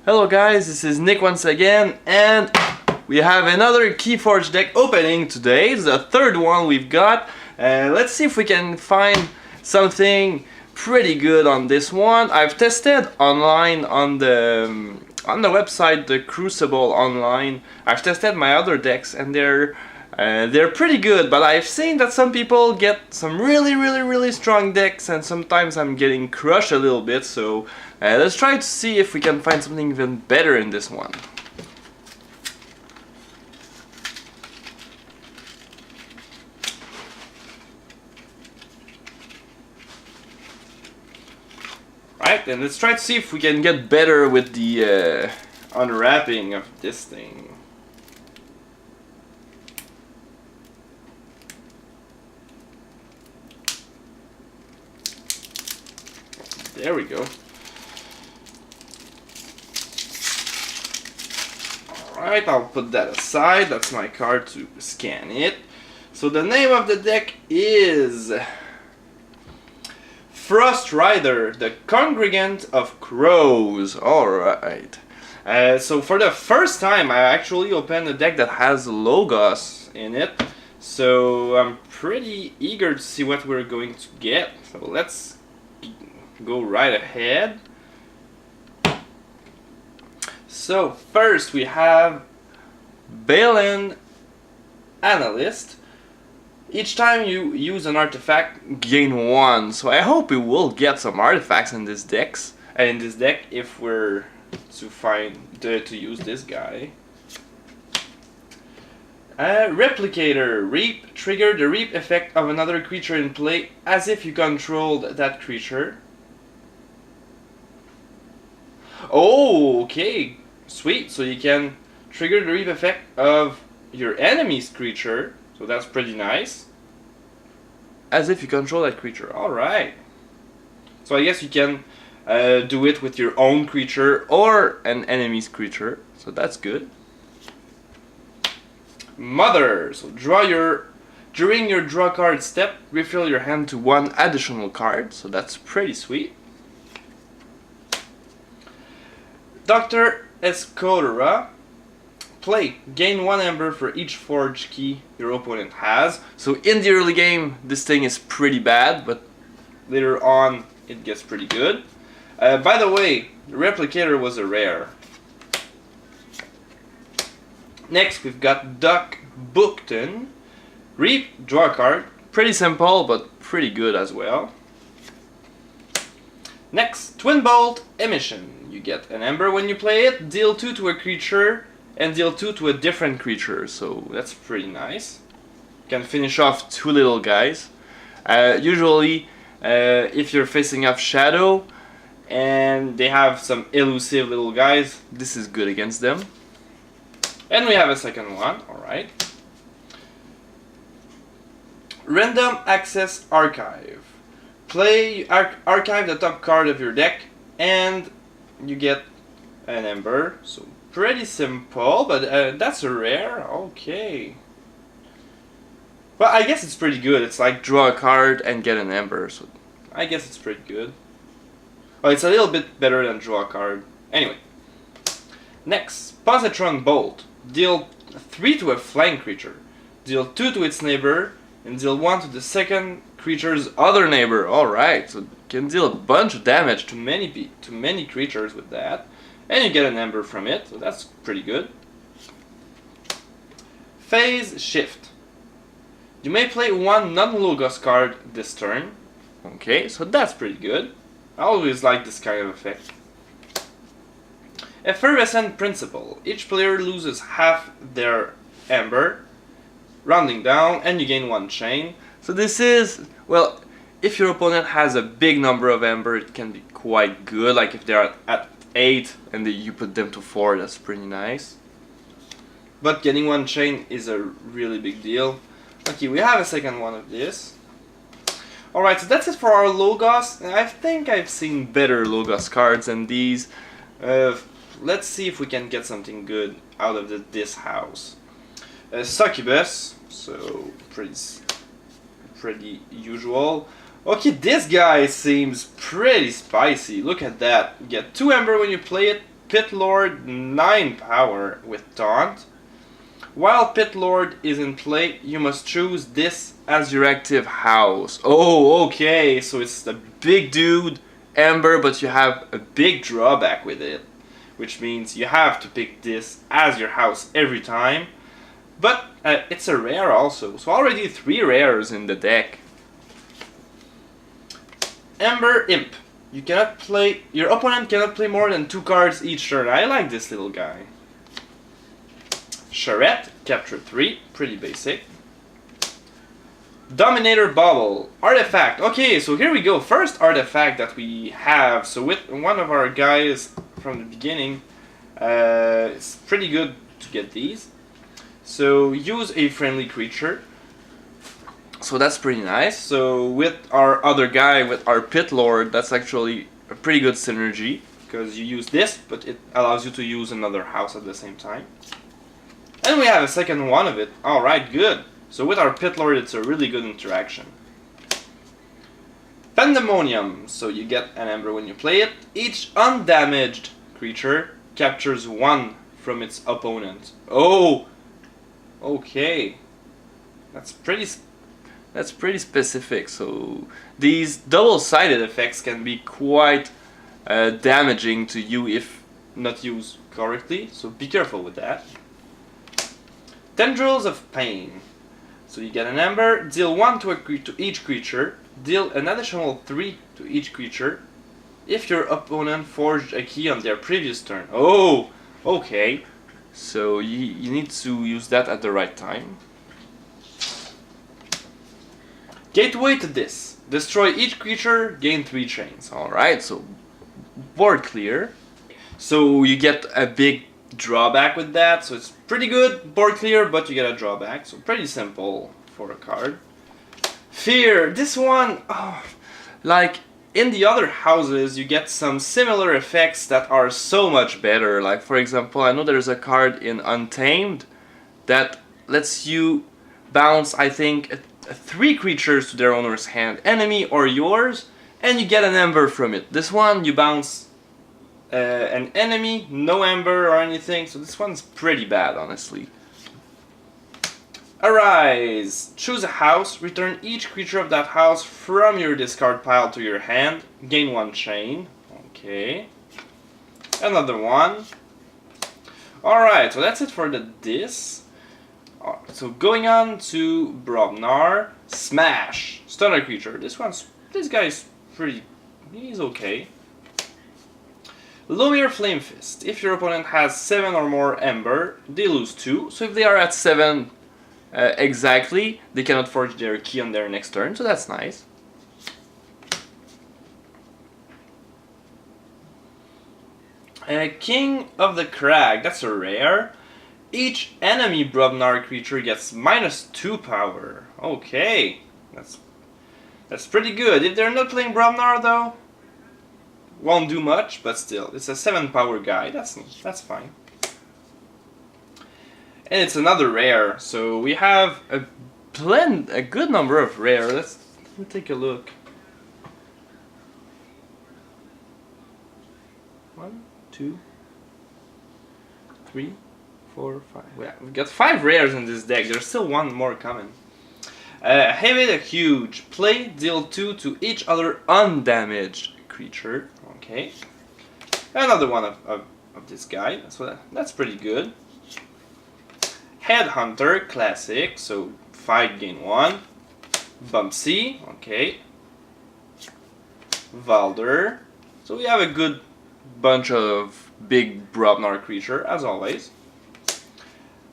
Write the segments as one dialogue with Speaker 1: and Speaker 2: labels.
Speaker 1: Hello guys, this is Nick once again, and we have another Keyforge deck opening today. It's the third one we've got. Let's see if we can find something pretty good on this one. I've tested online on the website, the Crucible online. I've tested my other decks and they're pretty good, but I've seen that some people get some really strong decks, and sometimes I'm getting crushed a little bit, so let's try to see if we can find something even better in this one. Right, and let's try to see if we can get better with the unwrapping of this thing. There we go. Alright, I'll put that aside. That's my card to scan it. So the name of the deck is Frost Rider, the Congregant of Crows. Alright. So for the first time, I actually opened a deck that has Logos in it. So I'm pretty eager to see what we're going to get. So let's go right ahead. So first we have Balin Analyst. Each time you use an artifact, gain 1. So I hope we will get some artifacts in this deck if we're to use this guy. Replicator. Reap. Trigger the reap effect of another creature in play as if you controlled that creature. Oh, okay, sweet. So you can trigger the reap effect of your enemy's creature. So that's pretty nice. As if you control that creature. Alright. So I guess you can do it with your own creature or an enemy's creature. So that's good. Mother. So during your draw card step, refill your hand to 1 additional card. So that's pretty sweet. Dr. Escodera. Play. Gain 1 ember for each forge key your opponent has. So in the early game, this thing is pretty bad, but later on, it gets pretty good. By the way, the Replicator was a rare. Next, we've got Duck Bookton. Reap, draw a card. Pretty simple, but pretty good as well. Next, Twin Bolt Emission. You get an ember when you play it, deal 2 to a creature, and deal 2 to a different creature, so that's pretty nice. You can finish off 2 little guys. Usually, if you're facing off Shadow, and they have some elusive little guys, this is good against them. And we have a second one, alright. Random Access Archive. Play, archive the top card of your deck, and you get an ember. So pretty simple, but that's a rare. Okay. Well, I guess it's pretty good. It's like draw a card and get an ember, so I guess it's pretty good. Well, it's a little bit better than draw a card. Anyway. Next, Positron Bolt. Deal 3 to a flying creature. Deal 2 to its neighbor, and deal 1 to the second creature's other neighbor. Alright, so you can deal a bunch of damage to many creatures with that. And you get an ember from it, so that's pretty good. Phase Shift. You may play 1 non-Logos card this turn. Okay, so that's pretty good. I always like this kind of effect. Effervescent Principle. Each player loses half their ember, rounding down, and you gain 1 chain. So this is, well, if your opponent has a big number of ember, it can be quite good. Like if they're at 8 and you put them to 4, that's pretty nice. But getting 1 chain is a really big deal. Okay, we have a second one of this. Alright, so that's it for our Logos. I think I've seen better Logos cards than these. Let's see if we can get something good out of this house. Succubus, so pretty usual. Okay, this guy seems pretty spicy. Look at that. You get 2 ember when you play it, Pit Lord 9 power with taunt. While Pit Lord is in play, you must choose this as your active house. Oh, okay, so it's a big dude, Ember, but you have a big drawback with it, which means you have to pick this as your house every time. But it's a rare also, so already 3 rares in the deck. Ember Imp. Your opponent cannot play more than 2 cards each turn. I like this little guy. Charette, capture 3, pretty basic. Dominator Bauble, artifact. Okay, so here we go. First artifact that we have. So with one of our guys from the beginning, it's pretty good to get these. So use a friendly creature. So that's pretty nice. So with our other guy, with our Pit Lord, that's actually a pretty good synergy, because you use this, but it allows you to use another house at the same time. And we have a second one of it. Alright, good. So with our Pit Lord, it's a really good interaction. Pandemonium. So you get an Ember when you play it. Each undamaged creature captures 1 from its opponent. Oh! Okay. That's pretty specific. So these double-sided effects can be quite damaging to you if not used correctly. So be careful with that. Tendrils of Pain. So you get an Ember, deal 1 to each creature, deal an additional 3 to each creature if your opponent forged a key on their previous turn. Oh, okay. So you need to use that at the right time. Gateway to this. Destroy each creature, gain 3 chains. Alright, so board clear. So you get a big drawback with that, so it's pretty good, board clear, but you get a drawback, so pretty simple for a card. Fear, this one, like in the other houses you get some similar effects that are so much better. Like for example, I know there's a card in Untamed that lets you bounce, I think, 3 creatures to their owner's hand, enemy or yours, and you get an Ember from it. This one you bounce an enemy, no Ember or anything, so this one's pretty bad, honestly. Arise! Choose a house, return each creature of that house from your discard pile to your hand, gain 1 chain. Okay. Another one. Alright, so that's it for this. So going on to Brobnar. Smash! Stun a creature. This guy's pretty, he's okay. Lower Flame Fist. If your opponent has 7 or more Ember, they lose 2. So if they are at 7 exactly, they cannot forge their key on their next turn, so that's nice. King of the Crag, that's a rare. Each enemy Brobnar creature gets -2 power. Okay, that's pretty good. If they're not playing Brobnar though, won't do much, but still, it's a 7 power guy, that's fine. And it's another rare, so we have a good number of rare. Let me take a look. 1, 2, 3, 4, 5. Yeah, we've got 5 rares in this deck. There's still 1 more coming. Heavy the Huge. Play, deal 2 to each other undamaged creature. Okay. Another one of this guy. That's pretty good. Headhunter, classic. So fight, gain 1. Bumpsy. Okay. Valder. So we have a good bunch of big Brobnar creature, as always.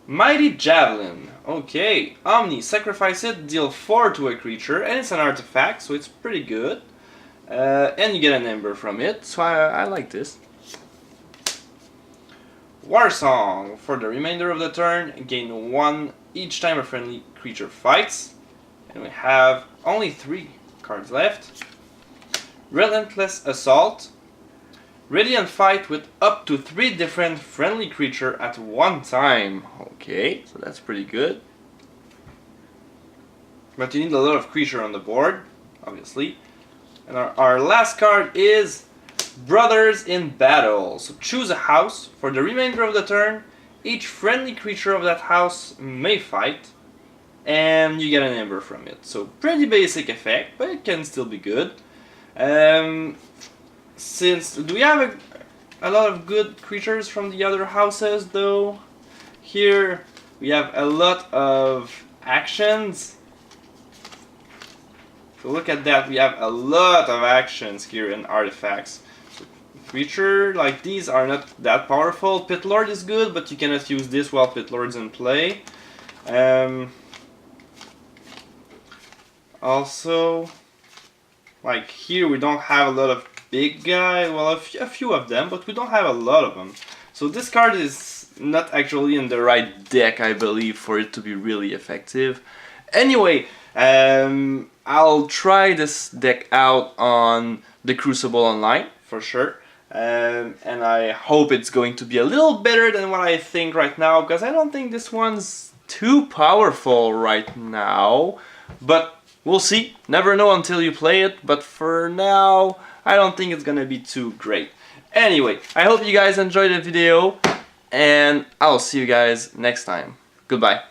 Speaker 1: Mighty Javelin. Okay. Omni, sacrifice it, deal 4 to a creature, and it's an artifact, so it's pretty good. And you get an Ember from it, so I like this. Warsong. For the remainder of the turn, gain 1 each time a friendly creature fights. And we have only 3 cards left. Relentless Assault. Ready and fight with up to 3 different friendly creatures at one time. Okay, so that's pretty good. But you need a lot of creature on the board, obviously. And our last card is Brothers in Battle. So choose a house. For the remainder of the turn, each friendly creature of that house may fight, and you get an ember from it. So pretty basic effect, but it can still be good. Do we have a lot of good creatures from the other houses though? Here we have a lot of actions. So look at that, we have a lot of actions here in artifacts. So creature like these are not that powerful. Pit Lord is good, but you cannot use this while Pit Lord's in play. Also, like here we don't have a lot of big guy, well a few of them, but we don't have a lot of them. So this card is not actually in the right deck, I believe, for it to be really effective. Anyway, I'll try this deck out on the Crucible Online, for sure. And I hope it's going to be a little better than what I think right now, because I don't think this one's too powerful right now. But we'll see. Never know until you play it, but for now, I don't think it's gonna be too great. Anyway, I hope you guys enjoyed the video, and I'll see you guys next time. Goodbye.